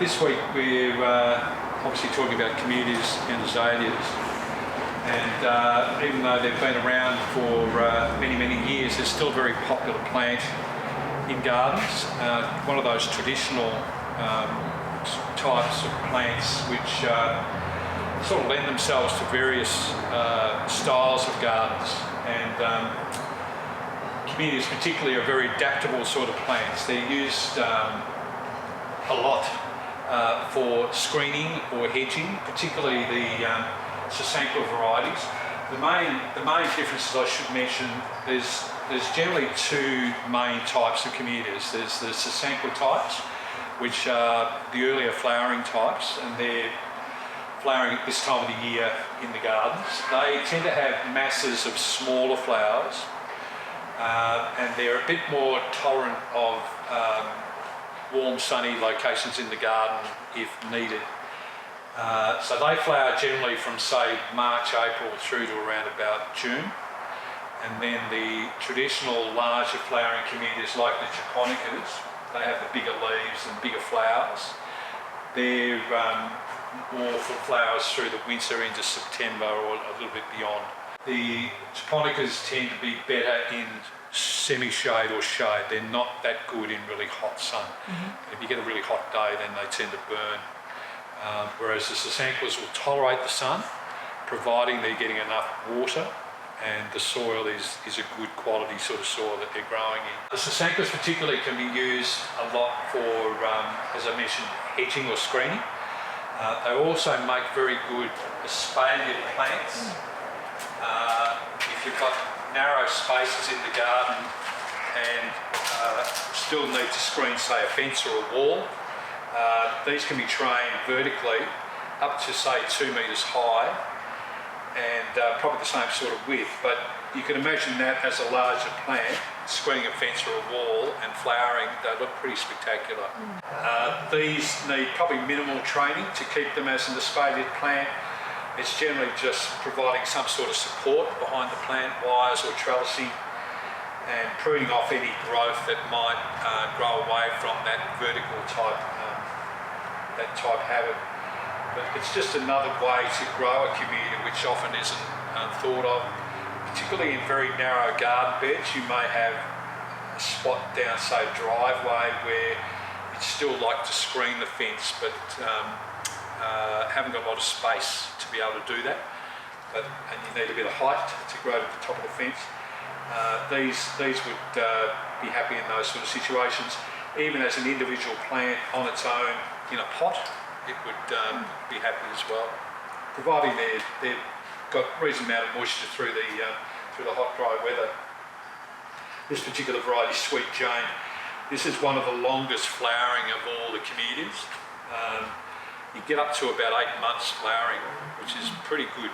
This week we're obviously talking about Camellias and Azaleas, and even though they've been around for many years, they're still a very popular plant in gardens. One of those traditional types of plants which sort of lend themselves to various styles of gardens, and Camellias particularly are very adaptable sort of plants. They're used a lot for screening or hedging, particularly the Sasanqua varieties. The main differences I should mention, there's generally two main types of Camellias. There's the Sasanqua types, which are the earlier flowering types, and they're flowering at this time of the year in the gardens. They tend to have masses of smaller flowers, and they're a bit more tolerant of warm, sunny locations in the garden if needed. So they flower generally from, say, March, April through to around about June. And then the traditional larger flowering Camellias, like the Japonicas, they have the bigger leaves and bigger flowers. They're more for flowers through the winter into September or a little bit beyond. The Japonicas tend to be better in semi-shade or shade. They're not that good in really hot sun. If you get a really hot day, then they tend to burn. Whereas the Sasanquas will tolerate the sun, providing they're getting enough water and the soil is a good quality sort of soil that they're growing in. The Sasanquas particularly can be used a lot for, as I mentioned, hedging or screening. They also make very good espaliered plants. If you've got narrow spaces in the garden and still need to screen, say, a fence or a wall, these can be trained vertically up to, say, 2 metres high, and probably the same sort of width, but you can imagine that as a larger plant, screening a fence or a wall and flowering, they look pretty spectacular. These need probably minimal training to keep them as an espaliered plant. It's generally just providing some sort of support behind the plant, wires or trellising, and pruning off any growth that might grow away from that vertical type habit. But it's just another way to grow a Camellia which often isn't thought of. Particularly in very narrow garden beds, you may have a spot down, say, a driveway where you'd still like to screen the fence, but haven't got a lot of space to be able to do that. And you need a bit of height to grow to the top of the fence. These would be happy in those sort of situations. Even as an individual plant on its own in a pot, it would be happy as well, providing they've got a reasonable amount of moisture through the hot, dry weather. This particular variety, Sweet Jane, this is one of the longest flowering of all the Camellias. You get up to about 8 months flowering, which is pretty good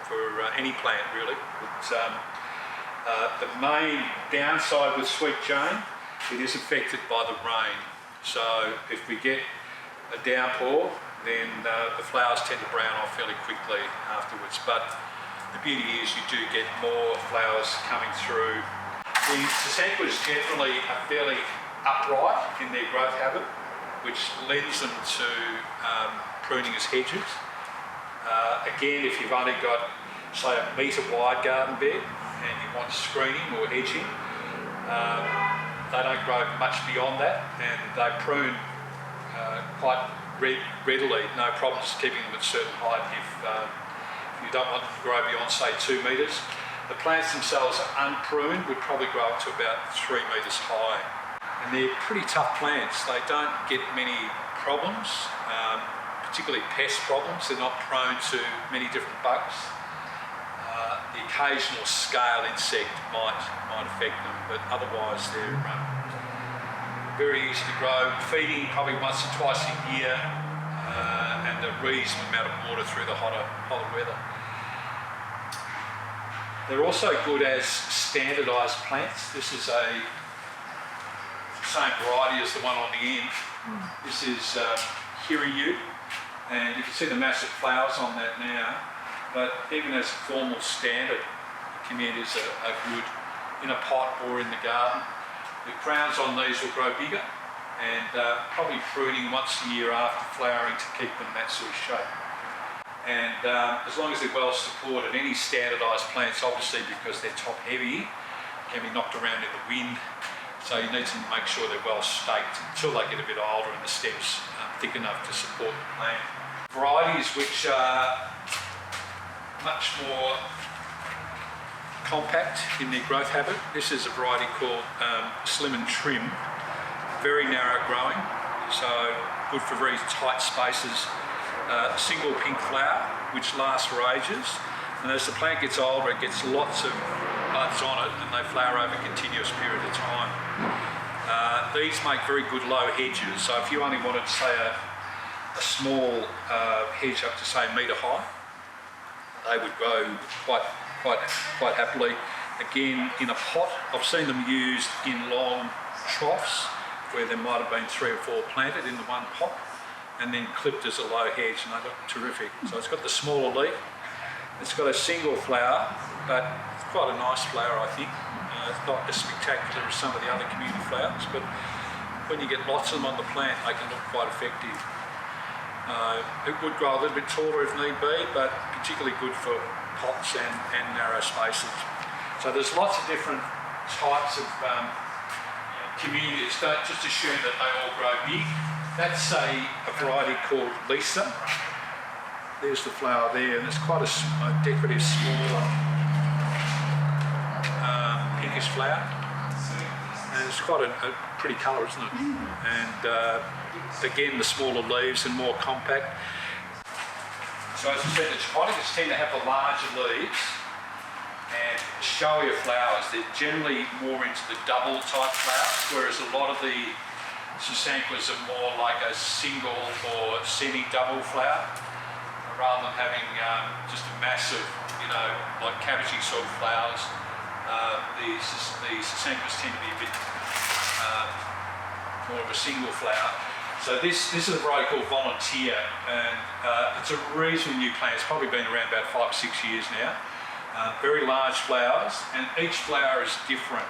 for any plant, really. But the main downside with Sweet Jane, it is affected by the rain. So if we get a downpour, then the flowers tend to brown off fairly quickly afterwards. But the beauty is you do get more flowers coming through. The Sasanquas generally are fairly upright in their growth habit, which lends them to pruning as hedges. Again, if you've only got, say, a metre wide garden bed and you want screening or hedging, they don't grow much beyond that, and they prune quite readily, no problems keeping them at a certain height if you don't want them to grow beyond, say, 2 metres. The plants themselves, unpruned, would probably grow up to about 3 metres high. And they're pretty tough plants. They don't get many problems, particularly pest problems. They're not prone to many different bugs. The occasional scale insect might affect them, but otherwise they're very easy to grow. Feeding probably once or twice a year, and a reasonable amount of water through the hotter weather. They're also good as standardised plants. This is a same variety as the one on the end. This is Hiryu, and you can see the massive flowers on that now. But even as a formal standard, Camellias are good in a pot or in the garden. The crowns on these will grow bigger, and probably pruning once a year after flowering to keep them that sort of shape. And as long as they're well supported, any standardised plants, obviously because they're top heavy, can be knocked around in the wind. So you need to make sure they're well staked until they get a bit older and the stems thick enough to support the plant. Varieties which are much more compact in their growth habit. This is a variety called Slim and Trim. Very narrow growing, so good for very tight spaces. Single pink flower, which lasts for ages, and as the plant gets older, it gets lots of buds on it, and they flower over a continuous period of time. These make very good low hedges, so if you only wanted, say, a small hedge up to, say, a metre high, they would grow quite happily. Again, in a pot, I've seen them used in long troughs where there might have been 3 or 4 planted in the one pot and then clipped as a low hedge, and they look terrific. So it's got the smaller leaf, it's got a single flower, but it's quite a nice flower, I think. It's not as spectacular as some of the other community flowers, but when you get lots of them on the plant, they can look quite effective. It would grow a little bit taller if need be, but particularly good for pots and narrow spaces. So there's lots of different types of communities. Don't just assume that they all grow big. That's a variety called Lisa. There's the flower there, and it's quite a decorative, smaller, pinkish flower. And it's quite a pretty colour, isn't it? And again, the smaller leaves and more compact. So as I said, the Japonicas tend to have the larger leaves and showier flowers. They're generally more into the double type flowers, whereas a lot of the Sasanquas are more like a single or semi-double flower, rather than having just a massive, like cabbagey sort of flowers. The Sasanquas tend to be a bit more of a single flower. So this is a variety called Volunteer, and it's a reasonably new plant. It's probably been around about 5 or 6 years now. Very large flowers, and each flower is different.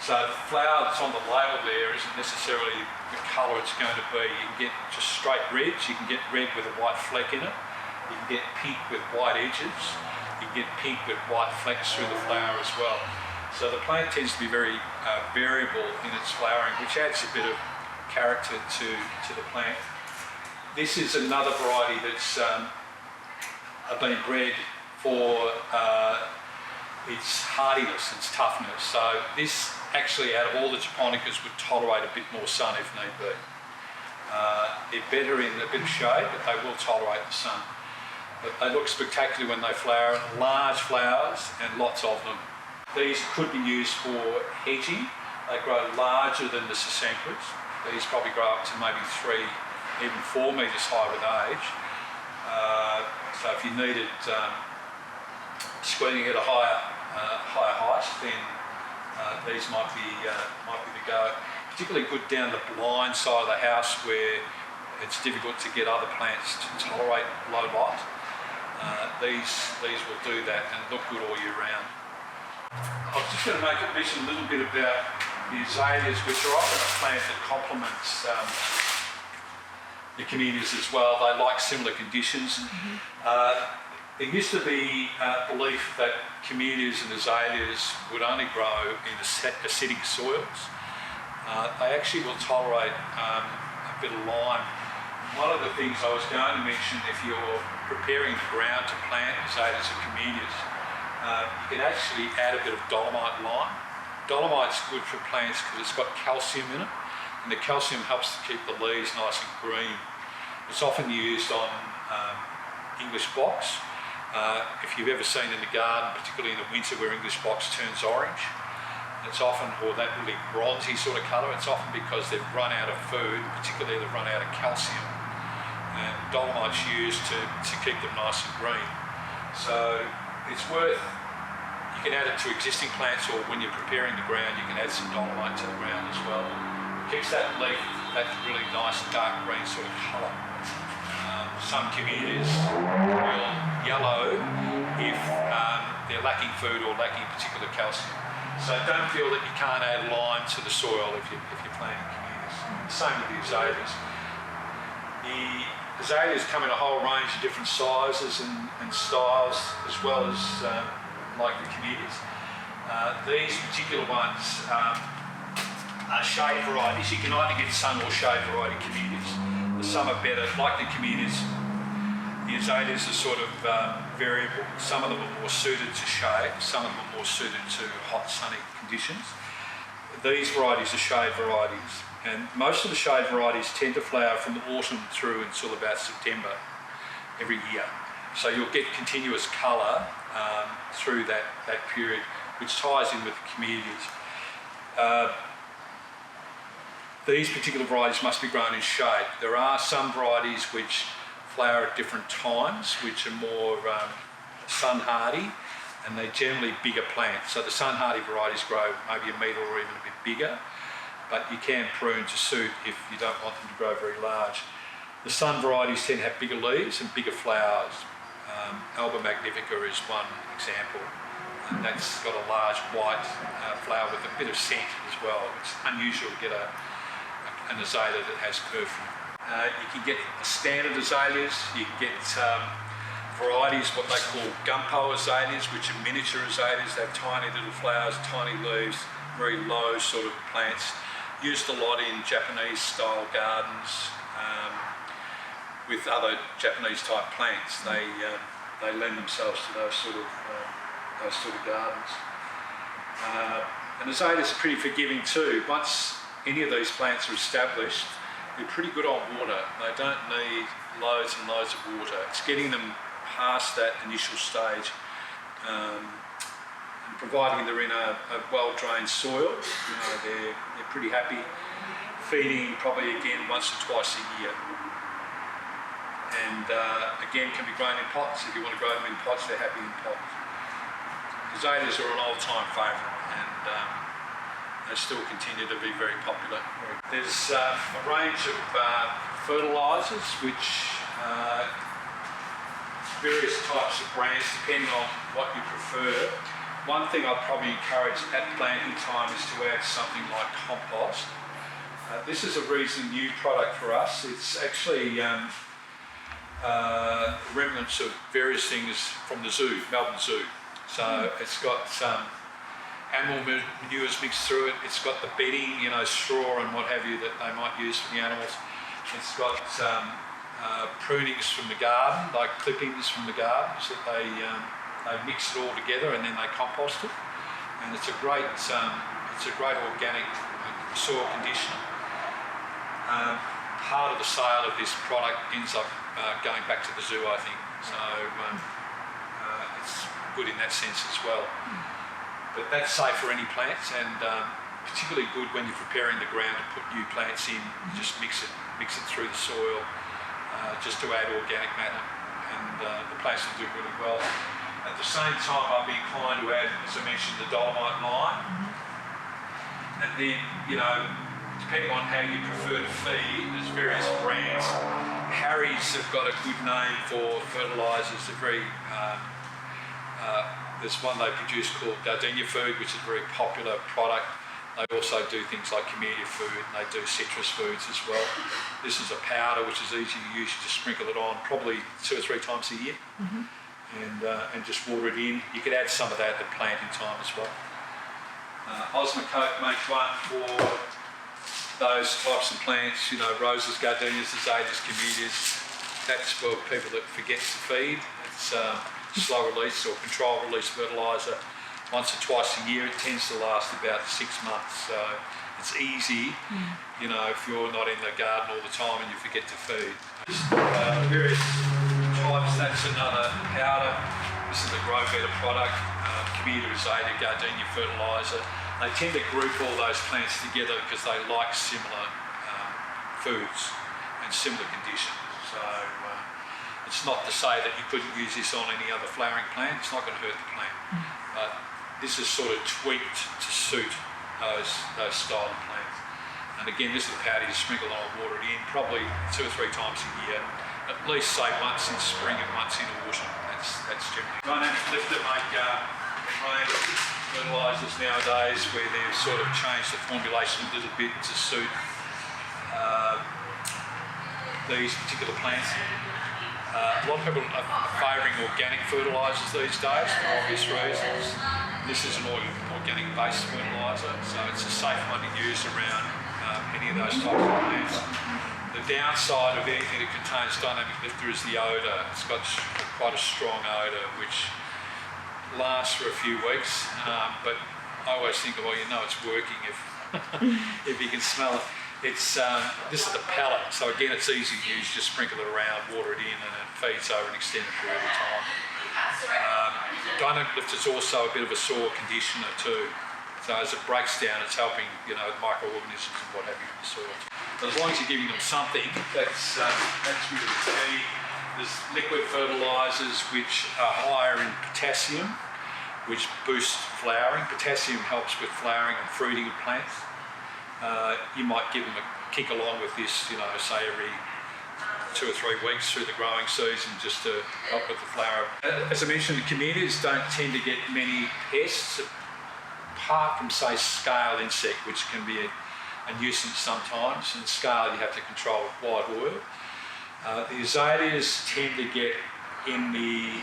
So the flower that's on the label there isn't necessarily the colour it's going to be. You can get just straight reds, you can get red with a white fleck in it, you can get pink with white edges, you can get pink with white flecks through the flower as well. So the plant tends to be very variable in its flowering, which adds a bit of character to the plant. This is another variety that's been bred for its hardiness, its toughness. So this actually, out of all the Japonicas, would tolerate a bit more sun if need be. They're better in a bit of shade, but they will tolerate the sun. But they look spectacular when they flower, large flowers and lots of them. These could be used for hedging. They grow larger than the Sasanquas. These probably grow up to maybe 3, even 4 metres high with age. So if you needed screening at a higher height, then these might be the go. Particularly good down the blind side of the house where it's difficult to get other plants to tolerate low light. These will do that and look good all year round. I was just going to mention a little bit about the azaleas, which are often a plant that complements the Camellias as well. They like similar conditions. There used to be belief that Camellias and Azaleas would only grow in acidic soils. They actually will tolerate a bit of lime. One of the things I was going to mention, if you're preparing the ground to plant Azaleas and Camellias, you can actually add a bit of Dolomite lime. Dolomite's good for plants because it's got calcium in it, and the calcium helps to keep the leaves nice and green. It's often used on English box. If you've ever seen in the garden, particularly in the winter where English box turns orange, it's often, or that really bronzy sort of colour, it's often because they've run out of food, particularly they've run out of calcium. And Dolomite's used to keep them nice and green. So it's worth, you can add it to existing plants, or when you're preparing the ground, you can add some Dolomite to the ground as well. It keeps that leaf, that really nice dark green sort of colour. Some Camellias will yellow if they're lacking food or lacking particular calcium. So don't feel that you can't add lime to the soil if you're planting Camellias. Same with the azaleas. The azaleas come in a whole range of different sizes and styles, as well as like the camellias. These particular ones are shade varieties. You can either get sun or shade variety camellias. Some are better, like the camellias. The azaleas are sort of variable. Some of them are more suited to shade, some of them are more suited to hot, sunny conditions. These varieties are shade varieties, and most of the shade varieties tend to flower from autumn through until about September every year. So you'll get continuous colour through that period, which ties in with the camellias. These particular varieties must be grown in shade. There are some varieties which flower at different times, which are more sun hardy, and they're generally bigger plants. So the sun hardy varieties grow maybe a metre or even a bit bigger, but you can prune to suit if you don't want them to grow very large. The sun varieties tend to have bigger leaves and bigger flowers. Alba magnifica is one example, and that's got a large white flower with a bit of scent as well. It's unusual to get an azalea that has perfume. You can get standard azaleas, you can get varieties, what they call gumpo azaleas, which are miniature azaleas. They have tiny little flowers, tiny leaves, very low sort of plants. Used a lot in Japanese style gardens with other Japanese type plants. They lend themselves to those sort of gardens. And azaleas are pretty forgiving too. Once any of these plants are established, they're pretty good on water. They don't need loads and loads of water. It's getting them past that initial stage, and providing they're in a well-drained soil. You know, they're pretty happy. Feeding probably again once or twice a year. And again, can be grown in pots. If you want to grow them in pots, they're happy in pots. Azaleas are an all-time favourite, and they still continue to be very popular. There's a range of fertilisers, which various types of brands depending on what you prefer. One thing I'd probably encourage at planting time is to add something like compost. This is a reasonably new product for us. It's actually remnants of various things from the zoo, Melbourne Zoo. So it's got animal manures mixed through it. It's got the bedding, you know, straw and what have you that they might use for the animals. It's got prunings from the garden, like clippings from the gardens that they mix it all together and then they compost it. And it's a great organic soil conditioner. Part of the sale of this product ends up going back to the zoo, I think. So it's good in that sense as well. But that's safe for any plants, and particularly good when you're preparing the ground to put new plants in. You just mix it through the soil, just to add organic matter, and the plants will do really well. At the same time, I'd be inclined to add, as I mentioned, the Dolomite lime, and then, you know, depending on how you prefer to feed, there's various brands. Harry's have got a good name for fertilisers. They're very there's one they produce called Gardenia food, which is a very popular product. They also do things like camellia food, and they do citrus foods as well. This is a powder which is easy to use. You just sprinkle it on probably 2 or 3 times a year, and just water it in. You could add some of that at planting time as well. Osmocote makes one for those types of plants, you know, roses, gardenias, azaleas, camellias. That's for people that forget to feed. It's slow release or control release fertiliser once or twice a year. It tends to last about 6 months, so it's easy, you know, if you're not in the garden all the time and you forget to feed. Various types, that's another powder. This is a Grow Better product, Camellia Azalea, Gardenia fertiliser. They tend to group all those plants together because they like similar foods and similar conditions. So it's not to say that you couldn't use this on any other flowering plant. It's not going to hurt the plant, but this is sort of tweaked to suit those style of plants. And again, this is a powder you sprinkle on and water it in probably 2 or 3 times a year. At least say once in spring and once in autumn. That's generally. Dynamic Lifter make range of fertilisers nowadays where they've sort of changed the formulation a little bit to suit these particular plants. A lot of people are favouring organic fertilisers these days for obvious reasons. This is an organic based fertiliser, so it's a safe one to use around any of those types of plants. The downside of anything that contains dynamic lifter is the odour. It's got quite a strong odour which lasts for a few weeks, but I always think, well, you know it's working if if you can smell it. It's this is the pellet, so again it's easy to use. Just sprinkle it around, water it in, and it feeds over an extended period of time. Dynamic lifter is also a bit of a soil conditioner too. So as it breaks down, it's helping, you know, microorganisms and what have you in the soil. But as long as you're giving them something, that's really the key. There's liquid fertilisers which are higher in potassium, which boosts flowering. Potassium helps with flowering and fruiting of plants. You might give them a kick along with this, you know, say every 2 or 3 weeks through the growing season, just to help with the flower. As I mentioned, the camellias don't tend to get many pests, apart from, say, scale insect, which can be a nuisance sometimes. And scale you have to control with white oil. The azaleas tend to get, in the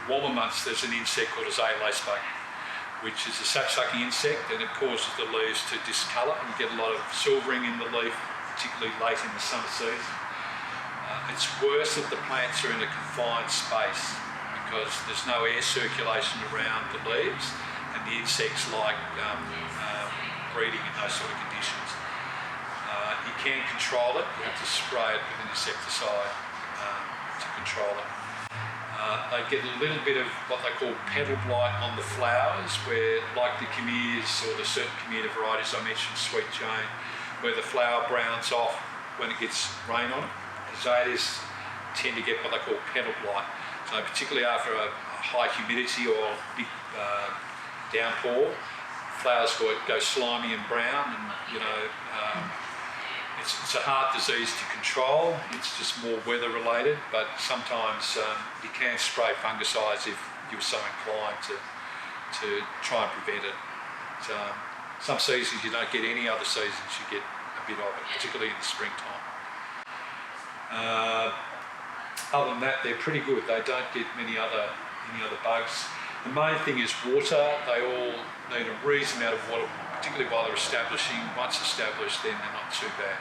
warmer months, there's an insect called azalea lacebug, which is a sap-sucking insect, and it causes the leaves to discolour, and you get a lot of silvering in the leaf, particularly late in the summer season. It's worse if the plants are in a confined space because there's no air circulation around the leaves, and the insects like breeding in those sort of conditions. You can control it. You have to spray it with an insecticide to control it. They get a little bit of what they call petal blight on the flowers, where, like the camellias or the certain camellia varieties I mentioned, Sweet Jane, where the flower browns off when it gets rain on it. Azaleas tend to get what they call petal blight. So particularly after a high humidity or big downpour, flowers go slimy and brown, and you know it's a hard disease to control. It's just more weather related, but sometimes you can spray fungicides if you're so inclined to try and prevent it. Some seasons you don't get any, other seasons you get a bit of it, particularly in the springtime. Other than that, they're pretty good. They don't get any other bugs. The main thing is water. They all need a reasonable amount of water, particularly while they're establishing. Once established, then they're not too bad.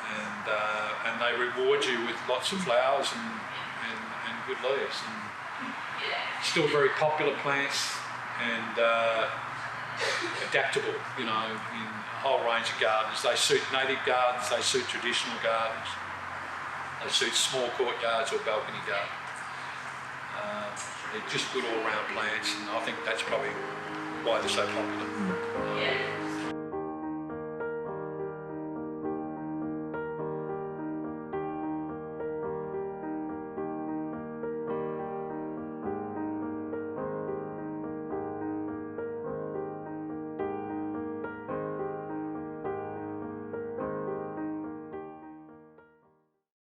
And they reward you with lots of flowers and good leaves. And still very popular plants and adaptable, you know, in a whole range of gardens. They suit native gardens, they suit traditional gardens, they suit small courtyards or balcony gardens. They're just good all-round plants, and I think that's probably why they're so popular.